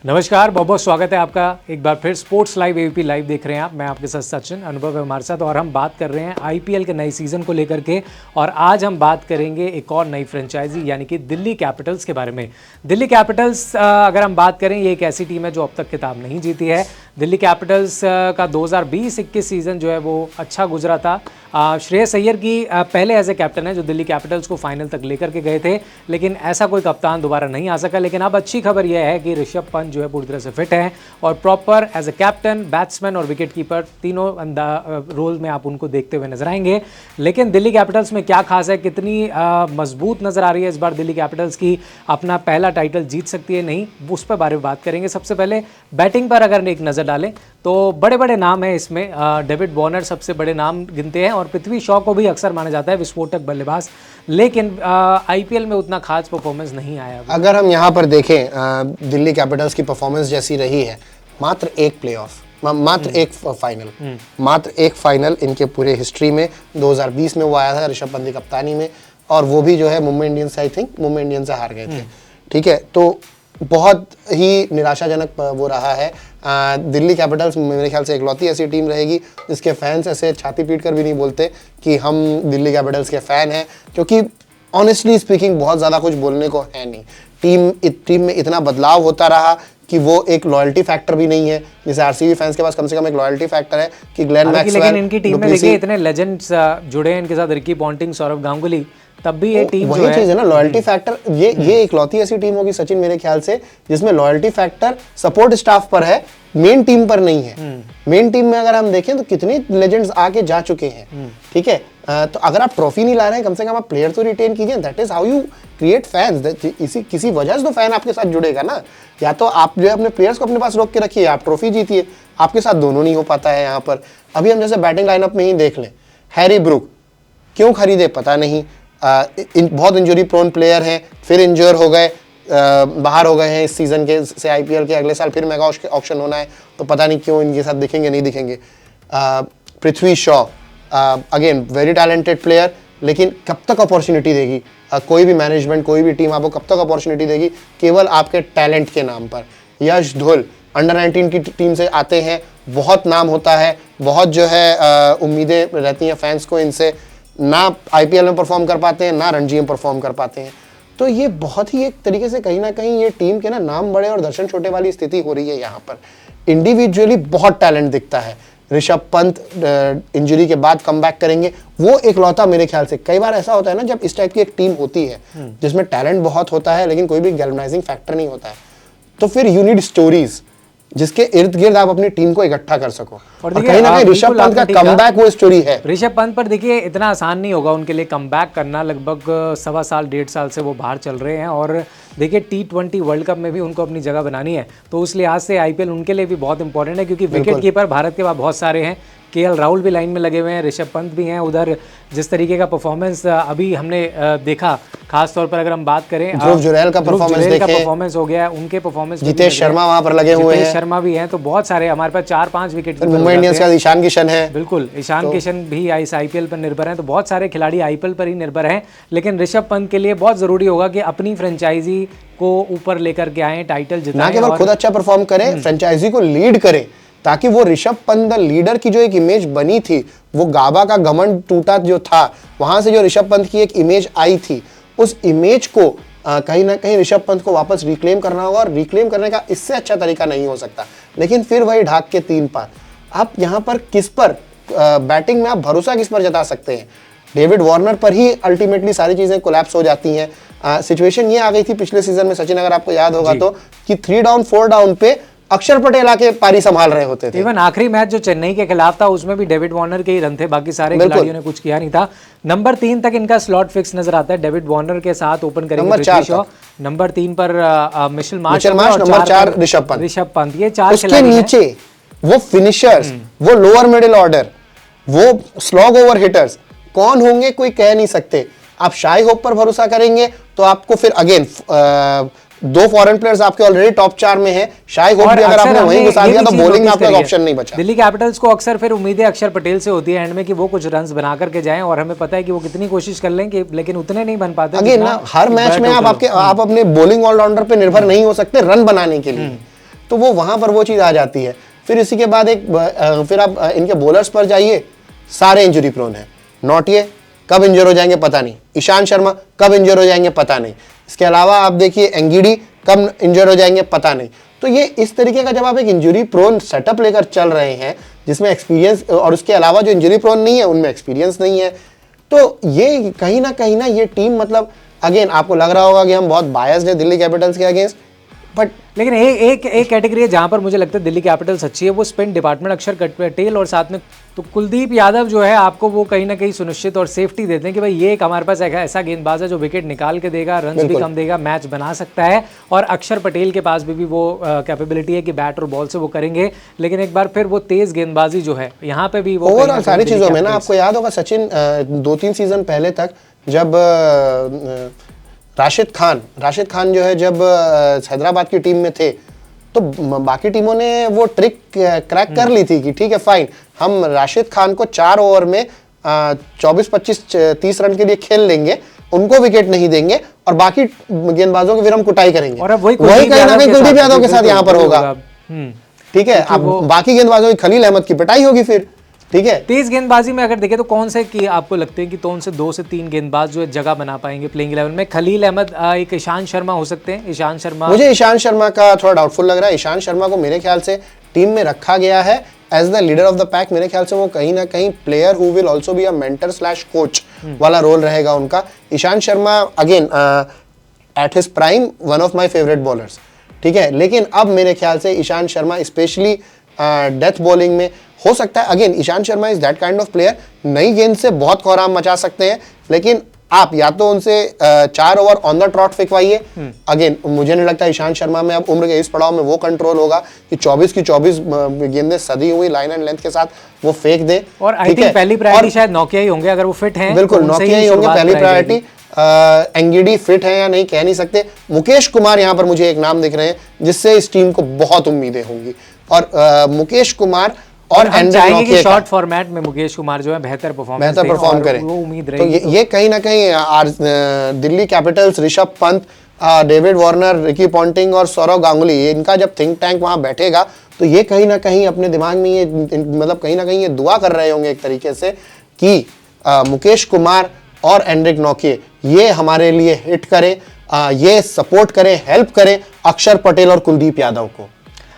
नमस्कार, बहुत बहुत स्वागत है आपका एक बार फिर स्पोर्ट्स लाइव एबीपी लाइव देख रहे हैं आप। मैं आपके साथ सचिन, अनुभव है हमारे साथ और हम बात कर रहे हैं आईपीएल के नए सीज़न को लेकर के। और आज हम बात करेंगे एक और नई फ्रेंचाइजी यानी कि दिल्ली कैपिटल्स के बारे में। दिल्ली कैपिटल्स अगर हम बात करें, ये एक ऐसी टीम है जो अब तक खिताब नहीं जीती है। दिल्ली कैपिटल्स का 2020-21 सीज़न जो है वो अच्छा गुजरा था। श्रेयस अय्यर की पहले एज ए कैप्टन है जो दिल्ली कैपिटल्स को फाइनल तक लेकर के गए थे, लेकिन ऐसा कोई कप्तान दोबारा नहीं आ सका। लेकिन अब अच्छी खबर यह है कि ऋषभ पंत जो है पूरी तरह से फिट है और proper as a captain, batsman और विकेट कीपर तीनों रोल में आप उनको देखते हुए नजर आएंगे। लेकिन दिल्ली कैपिटल्स में क्या खास है, कितनी मजबूत नजर आ रही है इस बार दिल्ली कैपिटल्स की, अपना पहला टाइटल जीत सकती है नहीं, उस पर बारे में बात करेंगे। सबसे पहले बैटिंग पर अगर एक नज़र डालें तो बड़े बड़े नाम हैं इसमें। डेविड वॉर्नर सबसे बड़े नाम गिनते हैं और पृथ्वी शॉ को भी अक्सर माना जाता है विस्फोटक बल्लेबाज, लेकिन आईपीएल में उतना खास परफॉर्मेंस नहीं आया। अगर हम यहाँ पर देखें दिल्ली कैपिटल्स की परफॉर्मेंस जैसी रही है, मात्र एक प्लेऑफ, मात्र एक फाइनल, मात्र एक फाइनल इनके पूरे हिस्ट्री में 2020 में वो आया था ऋषभ पंत की कप्तानी में, और वो भी जो है Mumbai Indians, I think Mumbai Indians से हार गए थे। ठीक है, तो बहुत ही निराशाजनक वो रहा है। दिल्ली कैपिटल्स मेरे ख्याल से इकलौती ऐसी टीम रहेगी जिसके फैंस ऐसे छाती पीट कर भी नहीं बोलते कि हम दिल्ली कैपिटल्स के फैन हैं, क्योंकि ऑनेस्टली स्पीकिंग बहुत ज़्यादा कुछ बोलने को है नहीं। टीम में इतना बदलाव होता रहा कि वो एक लॉयल्टी फैक्टर भी नहीं है। जैसे आरसीबी फैंस के पास कम से कम एक लॉयल्टी फैक्टर है कि ग्लेन मैक्सवेल, लेकिन इनकी टीम में देखिए इतने लेजेंड्स जुड़े हैं इनके साथ, रिकी पॉन्टिंग, सौरव गांगुली, तब भी ये टीम वही चीज है ना, लॉयल्टी फैक्टर। ये इकलौती ऐसी टीम होगी सचिन मेरे ख्याल से जिसमें लॉयल्टी फैक्टर सपोर्ट स्टाफ पर है, मेन टीम पर नहीं है। मेन टीम में अगर हम देखें तो कितने लेजेंड्स आके जा चुके हैं। ठीक है, तो अगर आप ट्रॉफी नहीं ला रहे हैं, कम से कम आप प्लेयर तो रिटेन कीजिए। That is how you create fans. किसी वजह से तो फैन आपके साथ जुड़ेगा ना। या तो आप जो है अपने प्लेयर्स को अपने पास रोक के रखिए, आप ट्रॉफी जीतिए। आपके साथ दोनों नहीं हो पाता है यहाँ पर। अभी हम जैसे बैटिंग लाइनअप में ही देख लें, हैरी ब्रूक क्यों खरीदे पता नहीं, बहुत इंजरी प्रोन प्लेयर हैं, फिर इंजर हो गए, बाहर हो गए हैं इस सीजन के से आईपीएल के। अगले साल फिर मेगा ऑक्शन होना है, तो पता नहीं क्यों इनके साथ दिखेंगे नहीं दिखेंगे। Prithvi Shaw again very talented player, लेकिन कब तक अपॉर्चुनिटी देगी कोई भी मैनेजमेंट, कोई भी टीम आपको कब तक अपॉर्चुनिटी देगी केवल आपके टैलेंट के नाम पर। यश धुल अंडर 19 की टीम से आते हैं, बहुत नाम होता है, बहुत जो है उम्मीदें रहती हैं फैंस को इनसे। ना आईपीएल में परफॉर्म कर पाते हैं, ना रणजी में परफॉर्म कर पाते हैं। तो ये बहुत ही एक तरीके से कहीं ना कहीं ये टीम के ना नाम बड़े और दर्शन छोटे वाली स्थिति हो रही है यहाँ पर। इंडिविजुअली बहुत टैलेंट दिखता है। ऋषभ पंत इंजरी के बाद कमबैक करेंगे, वो एक लौता मेरे ख्याल से। कई बार ऐसा होता है ना जब इस टाइप की एक टीम होती है जिसमें टैलेंट बहुत होता है लेकिन कोई भी गैल्वनाइजिंग फैक्टर नहीं होता है, तो फिर यू नीड स्टोरीज जिसके इर्द गिर्द आप अपनी टीम को इकट्ठा कर सको। और कहीं ना कहीं ऋषभ पंत का कमबैक वो स्टोरी है। ऋषभ पंत पर देखिए इतना आसान नहीं होगा उनके लिए कमबैक करना। लगभग 1.25 साल 1.5 साल से वो बाहर चल रहे हैं और देखिए T20 वर्ल्ड कप में भी उनको अपनी जगह बनानी है, तो उस लिहाज से आईपीएल उनके लिए भी बहुत इंपॉर्टेंट है, क्योंकि विकेट कीपर भारत के पास बहुत सारे हैं। केएल राहुल भी लाइन में लगे हुए हैं, ऋषभ पंत भी हैं उधर। जिस तरीके का परफॉर्मेंस अभी हमने देखा, खास तौर पर अगर हम बात करें ध्रुव जुरैल का परफॉर्मेंस हो गया, उनके परफॉर्मेंस, जितेश शर्मा वहां पर लगे हुए हैं, शर्मा भी हैं, तो बहुत सारे हमारे पास 4-5 विकेट मुंबई इंडियंस का ईशान किशन है। बिल्कुल, ईशान किशन भी इस आईपीएल पर निर्भर हैं, तो बहुत सारे खिलाड़ी आईपीएल पर ही निर्भर हैं। लेकिन ऋषभ पंत के लिए बहुत जरूरी होगा कि अपनी फ्रेंचाइजी को ऊपर लेकर के आए, टाइटल जिताएं, ना केवल खुद अच्छा परफॉर्म करें, फ्रेंचाइजी को लीड करें, ताकि वो ऋषभ पंत द लीडर की जो एक इमेज बनी थी, वो गाबा का घमंड टूटा जो था, वहां से जो ऋषभ पंत की एक इमेज आई थी, उस इमेज को कहीं ना कहीं ऋषभ पंत को वापस रिक्लेम करना होगा। और रिक्लेम करने का इससे अच्छा तरीका नहीं हो सकता। लेकिन फिर वही ढाक के 3 पार। आप यहाँ पर किस पर बैटिंग में आप भरोसा किस पर जता सकते हैं? डेविड वार्नर पर ही अल्टीमेटली सारी चीजें कोलैप्स हो जाती हैं। सिचुएशन ये आ गई थी पिछले सीजन में सचिन, अगर आपको याद होगा तो, कि 3 डाउन 4 डाउन पे अक्षर पटेल आके पारी संभाल रहे होते थे। इवन आखिरी मैच जो चेन्नई के खिलाफ था उसमें भी डेविड वार्नर के ही रन थे, बाकी सारे खिलाड़ियों ने कुछ किया नहीं था। नंबर 3 तक इनका स्लॉट फिक्स नजर आता है। डेविड वार्नर के साथ ओपन करेंगे पृथ्वी शॉ, नंबर 3 पर Mitchell Marsh, number 4 Rishabh Pant. ये 4 खिलाड़ी हैं। नीचे वो फिनिशर्स, वो लोअर मिडिल ऑर्डर, वो स्लॉग ओवर हिटर्स कौन होंगे कोई कह नहीं सकते। आप शाई होप पर भरोसा करेंगे तो आपको फिर अगेन 2 फॉरेन प्लेयर्स आपके ऑलरेडी टॉप 4 में हैं। शाई होप भी अगर आपने वहीं घुसा दिया तो बॉलिंग में आपका ऑप्शन नहीं बचा। दिल्ली कैपिटल्स को अक्सर फिर उम्मीदें अक्षर पटेल से होती है एंड में कि वो कुछ रन्स बना करके जाएं, और हमें पता है कि वो कितनी कोशिश कर लें कि लेकिन उतने नहीं बन पाते। अगेन ना, हर मैच में आप अपने बॉलिंग ऑलराउंडर पे निर्भर नहीं हो सकते रन बनाने के लिए। तो वो वहां पर वो चीज आ जाती है। फिर इसी के बाद फिर आप इनके बॉलर्स पर जाइए, सारे इंजरी प्रोन है। नॉटिए कब इंजर हो जाएंगे पता नहीं, ईशान शर्मा कब इंजर हो जाएंगे पता नहीं, इसके अलावा आप देखिए एंगिडी कब इंजर हो जाएंगे पता नहीं। तो ये इस तरीके का जब आप एक इंजरी प्रोन सेटअप लेकर चल रहे हैं जिसमें एक्सपीरियंस, और उसके अलावा जो इंजरी प्रोन नहीं है उनमें एक्सपीरियंस नहीं है, तो ये कहीं ना ये टीम मतलब अगेन आपको लग रहा होगा कि हम बहुत बायस्ड है दिल्ली कैपिटल्स के अगेंस्ट, बट लेकिन एक कैटेगरी है जहां पर मुझे लगता है दिल्ली कैपिटल्स अच्छी है, वो स्पिन डिपार्टमेंट। अक्षर पटेल और साथ में तो कुलदीप यादव जो है आपको वो कहीं ना कहीं सुनिश्चित और सेफ्टी देते हैं कि भाई ये एक हमारे पास एक ऐसा गेंदबाज है जो विकेट निकाल के देगा, रन भी कम देगा, मैच बना सकता है। और अक्षर पटेल के पास भी वो कैपेबिलिटी है कि बैट और बॉल से वो करेंगे, लेकिन एक बार फिर वो तेज गेंदबाजी जो है यहाँ पे भी वो ओवरऑल सारी चीजों में ना, आपको याद होगा सचिन 2-3 सीजन पहले तक जब राशिद खान जो है जब हैदराबाद की टीम में थे तो बाकी टीमों ने वो ट्रिक क्रैक कर ली थी कि ठीक है फाइन, हम राशिद खान को 4 ओवर में 24-25-30 रन के लिए खेल लेंगे, उनको विकेट नहीं देंगे और बाकी गेंदबाजों की फिर हम कुटाई करेंगे। और वही कहीं ना कहीं कुलदीप यादव के साथ यहाँ पर होगा। ठीक है, अब बाकी गेंदबाजों की खलील अहमद की पिटाई होगी फिर। ठीक है, तेज गेंदबाजी में अगर देखें तो कौन से कि आपको लगते हैं कि कौन से 2 से 3 गेंदबाज जो है जगह बना पाएंगे प्लेइंग 11 में? खलील अहमद, एक ईशान शर्मा हो सकते हैं। ईशान शर्मा, मुझे ईशान शर्मा का थोड़ा डाउटफुल लग रहा है। ईशान शर्मा को मेरे ख्याल से टीम में रखा गया है as the leader of the pack. मेरे ख्याल से वो कहीं ना कहीं player who will also be a mentor / coach वाला रोल रहेगा उनका। Ishan Sharma again at his prime one of my favourite bowlers. ठीक है, लेकिन अब मेरे ख्याल से Ishan Sharma specially death bowling में हो सकता है, again Ishan Sharma is that kind of player, नई गेंद से बहुत कोहराम मचा सकते हैं, लेकिन आप या तो उनसे 4 ओवर ऑन द ट्रॉट फेंकवाइए। अगेन मुझे नहीं लगता ईशान शर्मा में अब उम्र के इस पड़ाव में वो कंट्रोल होगा कि 24 की 24 गेंदें सदी हुई लाइन एंड लेंथ के साथ वो फेंक दे। और आई थिंक पहली प्रायोरिटी शायद नोकिया ही होंगे अगर वो फिट हैं। बिल्कुल नोकिया ही होंगे पहली प्रायोरिटी। एंगिडी फिट है या नहीं कह नहीं सकते। मुकेश कुमार यहाँ पर मुझे एक नाम दिख रहे हैं जिससे इस टीम को बहुत उम्मीदें होंगी, और मुकेश कुमार और चाहेंगे कि शॉर्ट फॉर्मेट में मुकेश कुमार जो है बेहतर परफॉर्म करें, वो उम्मीद तो रहेगी। ये कहीं ना कहीं Delhi Capitals, Rishabh Pant, David Warner, Ricky Ponting और सौरव गांगुली, इनका जब थिंक टैंक वहां बैठेगा तो ये कहीं ना कहीं अपने दिमाग में ये मतलब कहीं ना कहीं ये दुआ कर रहे होंगे एक तरीके से कि मुकेश कुमार और एंड्रिक नोकिए ये हमारे लिए हिट करें, ये सपोर्ट करें, हेल्प करें अक्षर पटेल और कुलदीप यादव को।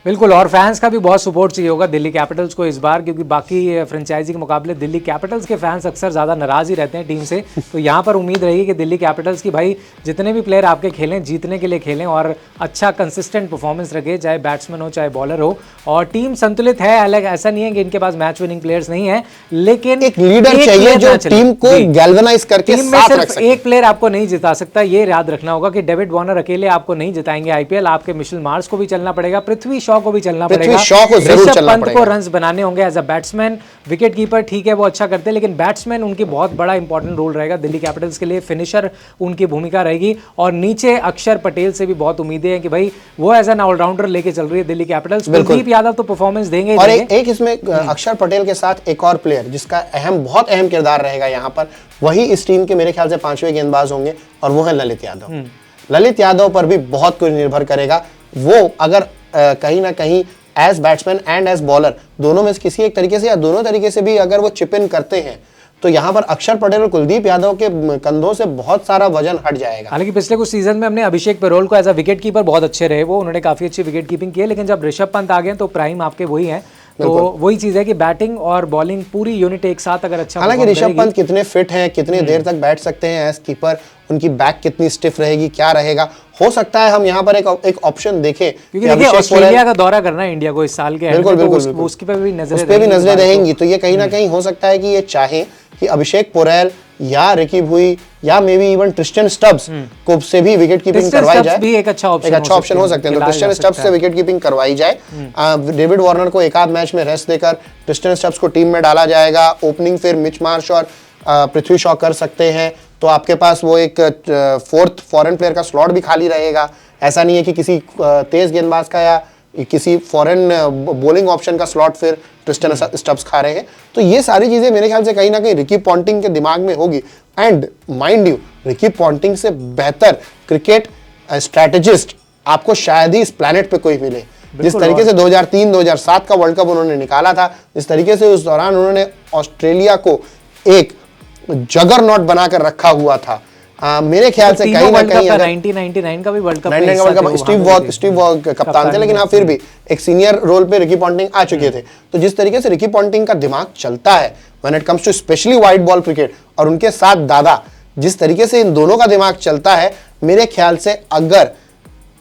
बिल्कुल, और फैंस का भी बहुत सपोर्ट चाहिए होगा दिल्ली कैपिटल्स को इस बार, क्योंकि बाकी फ्रेंचाइजी के मुकाबले दिल्ली कैपिटल्स के फैंस अक्सर ज़्यादा नाराज़ ही रहते हैं टीम से। तो यहाँ पर उम्मीद रहेगी कि दिल्ली कैपिटल्स की भाई जितने भी प्लेयर आपके खेलें जीतने के लिए खेलें और अच्छा कंसिस्टेंट परफॉर्मेंस रखे, चाहे बैट्समैन हो चाहे बॉलर हो, और टीम संतुलित है। अलग ऐसा नहीं है कि इनके पास मैच विनिंग प्लेयर्स नहीं है, लेकिन एक लीडर चाहिए जो टीम को गैल्वेनाइज करके टीम में सिर्फ एक प्लेयर आपको नहीं जिता सकता। ये याद रखना होगा कि डेविड वार्नर अकेले आपको नहीं जिताएंगे आईपीएल। आपके मिशेल मार्श को भी चलना पड़ेगा, पृथ्वी शॉ को भी चलना पड़ेगा, ऋषभ पंत को रन्स बनाने होंगे as a batsman. Wicket keeper ठीक है वो अच्छा करते हैं, लेकिन बैट्समैन उनकी बहुत बड़ा इंपॉर्टेंट रोल रहेगा दिल्ली कैपिटल्स के लिए। फिनिशर उनकी भूमिका रहेगी, और नीचे अक्षर पटेल से भी बहुत उम्मीदें हैं कि भाई वो एज एन ऑलराउंडर लेके चल रही है दिल्ली कैपिटल्स। कुलदीप यादव तो परफॉर्मेंस देंगे। और एक इसमें अक्षर पटेल के साथ एक और प्लेयर जिसका बहुत अहम किरदार रहेगा यहाँ पर, वही इस टीम के मेरे ख्याल से 5वें गेंदबाज होंगे, और वो है ललित यादव। ललित यादव पर भी बहुत कुछ निर्भर करेगा। वो अगर कहीं ना कहीं as batsman and as bowler दोनों में से किसी एक तरीके से या दोनों तरीके से भी अगर वो चिप इन करते हैं तो यहाँ पर अक्षर पटेल और कुलदीप यादव के कंधों से बहुत सारा वजन हट जाएगा। हालांकि पिछले कुछ सीजन में हमने अभिषेक पेरोल को एज अ विकेट कीपर बहुत अच्छे रहे, वो उन्होंने काफी अच्छी विकेट कीपिंग की है, लेकिन जब ऋषभ पंत आ गए तो प्राइम आपके वही हैं। तो वही चीज है कि बैटिंग और बॉलिंग पूरी यूनिट एक साथ अगर अच्छा, हालांकि ऋषभ पंत कितने फिट हैं, कितने देर तक बैठ सकते हैं एज कीपर, उनकी बैक कितनी स्टिफ रहेगी, क्या रहेगा, हो सकता है हम यहाँ पर एक ऑप्शन देखें, क्योंकि देखिए ऑस्ट्रेलिया का दौरा करना है इंडिया को इस साल के, उसकी पे भी नजरें रहेंगी। तो ये कहीं ना कहीं हो सकता है कि ये चाहे कि अभिषेक पोरेल या रिकी भुई या may be even Tristan Stubbs को से भी विकेट कीपिंग करवाई जाए, भी एक अच्छा ऑप्शन हो सकते हैं। तो ट्रिस्टन स्टब्स से विकेट कीपिंग करवाई जाए, डेविड वार्नर को एक आध मैच में रेस्ट देकर ट्रिस्टन स्टब्स को टीम में डाला जाएगा, ओपनिंग फिर मिच मार्श और पृथ्वी शॉ कर सकते हैं, तो आपके पास वो एक 4th फॉरेन प्लेयर का स्लॉट भी खाली रहेगा। ऐसा नहीं है कि किसी तेज गेंदबाज का या किसी फॉरेन बॉलिंग ऑप्शन का स्लॉट फिर ट्रिस्टन स्टब्स खा रहे हैं। तो ये सारी चीजें मेरे ख्याल से कहीं ना कहीं रिकी पॉन्टिंग के दिमाग में होगी। And mind you, Ricky Ponting से बेहतर क्रिकेट स्ट्रैटेजिस्ट आपको शायद ही इस प्लैनेट पे कोई मिले। जिस तरीके से 2003-2007 का वर्ल्ड कप उन्होंने निकाला था, जिस तरीके से उस दौरान उन्होंने ऑस्ट्रेलिया को एक जगरनॉट बनाकर रखा हुआ था, मेरे ख्याल से कहीं ना कहीं 1999 का भी वर्ल्ड कप, स्टीव वॉ कप्तान थे, लेकिन हाँ फिर भी एक सीनियर रोल पे रिकी पॉन्टिंग आ चुके थे। तो जिस तरीके से रिकी पॉन्टिंग का दिमाग चलता है when it comes to specially white ball cricket, और उनके साथ दादा, जिस तरीके से इन दोनों का दिमाग चलता है, मेरे ख्याल से अगर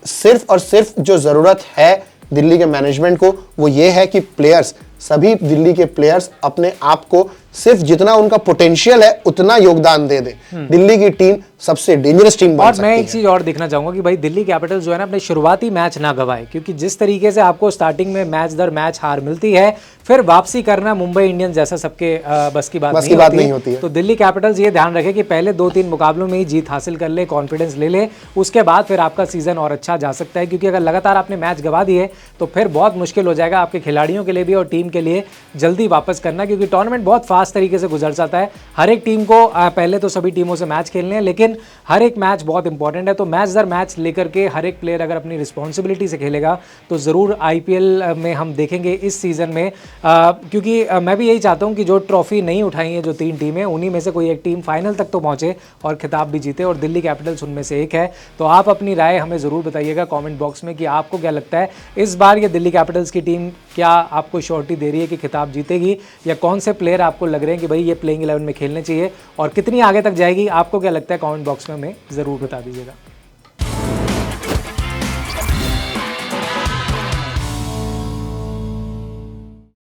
सिर्फ और सिर्फ जो जरूरत है दिल्ली के मैनेजमेंट को वो ये है कि प्लेयर्स, सभी दिल्ली के प्लेयर्स अपने आप को सिर्फ जितना उनका पोटेंशियल है उतना योगदान दे दे, दिल्ली की टीम सबसे डेंजरस टीम बन सकती है। और मैं एक चीज और देखना चाहूंगा कि भाई दिल्ली कैपिटल्स जो है ना अपने शुरुआती मैच ना गवाए, क्योंकि जिस तरीके से आपको स्टार्टिंग में मैच दर मैच हार मिलती है, फिर वापसी करना मुंबई इंडियंस जैसा सबके बस की बात नहीं होती है। तो दिल्ली कैपिटल्स ये ध्यान रखे कि पहले 2-3 मुकाबलों में ही जीत हासिल कर ले, कॉन्फिडेंस ले ले, उसके बाद फिर आपका सीजन और अच्छा जा सकता है। क्योंकि अगर लगातार आपने मैच गवा दिए तो फिर बहुत मुश्किल हो जाएगा आपके खिलाड़ियों के लिए भी और टीम के लिए जल्दी वापस करना, क्योंकि टूर्नामेंट बहुत फास्ट तरीके से गुजर जाता है। हर एक टीम को पहले तो सभी टीमों से मैच खेलने हैं, लेकिन हर एक मैच बहुत इंपॉर्टेंट है। तो मैच दर मैच लेकर के हर एक प्लेयर अगर अपनी रिस्पॉन्सिबिलिटी से खेलेगा तो ज़रूर आईपीएल में हम देखेंगे इस सीज़न में, क्योंकि मैं भी यही चाहता हूं कि जो ट्रॉफी नहीं उठाई है जो 3 टीमें, उन्हीं में से कोई एक टीम फाइनल तक तो पहुंचे और खिताब भी जीते, और दिल्ली कैपिटल्स उनमें से एक है। तो आप अपनी राय हमें ज़रूर बताइएगा कमेंट बॉक्स में कि आपको क्या लगता है इस बार ये दिल्ली कैपिटल्स की टीम क्या आपको श्योरिटी दे रही है कि खिताब जीतेगी, या कौन से प्लेयर आपको लग रहे हैं कि भाई ये प्लेइंग 11 में खेलने चाहिए, और कितनी आगे तक जाएगी, आपको क्या लगता है कमेंट बॉक्स में हमें ज़रूर बता दीजिएगा।